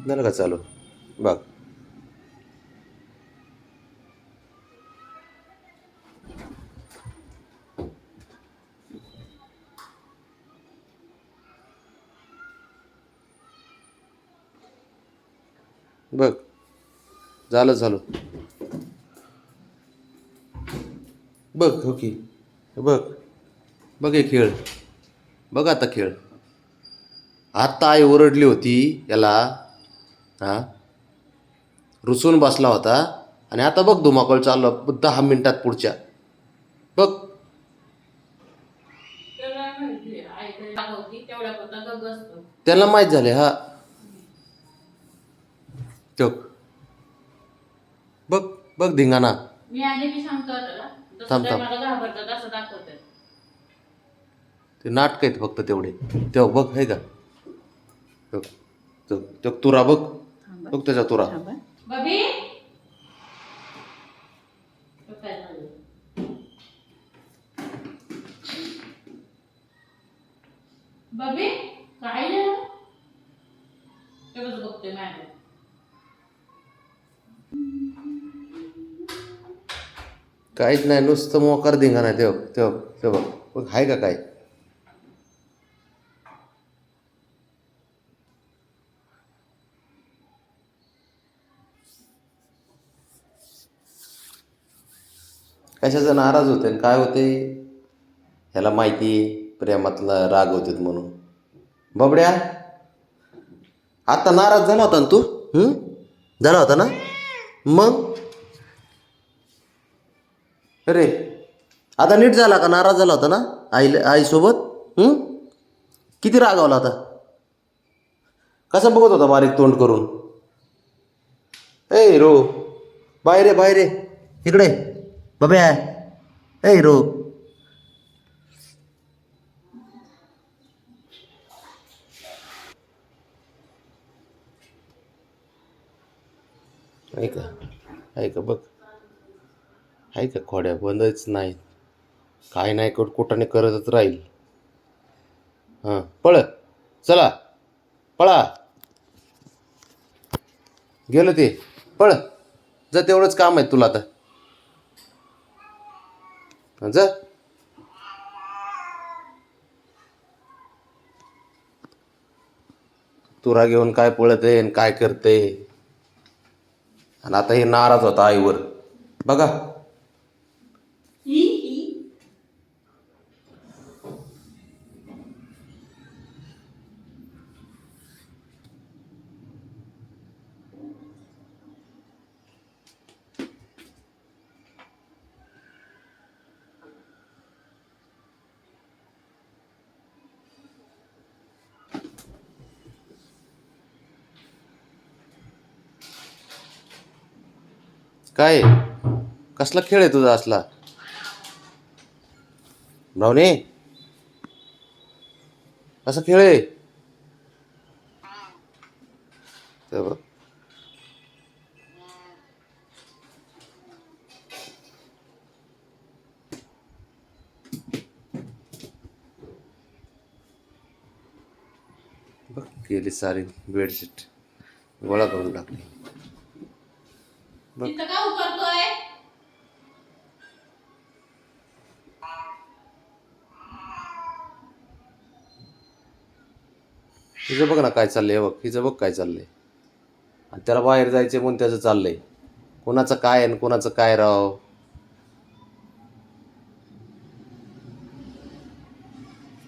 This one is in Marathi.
झालं का चालू? बघ. बघ झालं चालू. बघ हो की. बघ बघ हे खेळ. बघ आता खेळ. आत्ता आई ओरडली होती याला, हां, रुसून बसला होता आणि आता बघ धुमाकूळ चालला 10 मिनिटात पुढच्या. बघ त्याला माहीत झाले. हा तो बघ बघ धिंगाणा. थांब थांब, ते नाटक आहेत फक्त तेवढे. तेव्हा बघ हे का, तो तो तो तुरा बघ. बघ त्याचा तुरा. बबी काय झालं? तेवढंच बघतोय मॅडम. काहीच नाही, नुसतं मोकार धिंगाणा. तेव्हा तेव्हा तेव्हा बघ आहे का काय. कशाचा नाराज होते आणि काय होते ह्याला माहिती आहे. प्रेमातला राग होते म्हणून. बबड्या, आता नाराज झाला होता ना तू? झाला होता ना मग? अरे आता नीट झाला का? नाराज झाला होता ना आईसोबत? किती रागावला होता? कसा बघत होता बारीक तोंड करून? ए रो, बाहेर बाहेर इकडे बब्या. ए रो, ऐका ऐका बघ. आहे का खोड्या बंदच नाही. काय नाही कुठाने करतच राहील. हां पळ, चला पळा. गेलं ते. पळ जा, तेवढंच काम आहे तुला आता. जा. तुरा घेऊन काय पळत आहे आणि काय करते. आणि आता हे नाराज होता आईवर बघा. काय कसला खेळ आहे तुझा असला भावने? असा खेळ आहे ते बघ. बघ गेली सारी बेडशीट गोळा करून टाकली. बघ तिथं का उतरतोय? हिचं बघ ना काय चाललंय. बघ हिचं बघ काय चाललंय. आणि त्याला बाहेर जायचे म्हणून त्याचं चाललंय. कोणाचं काय आणि कोणाचं काय राव.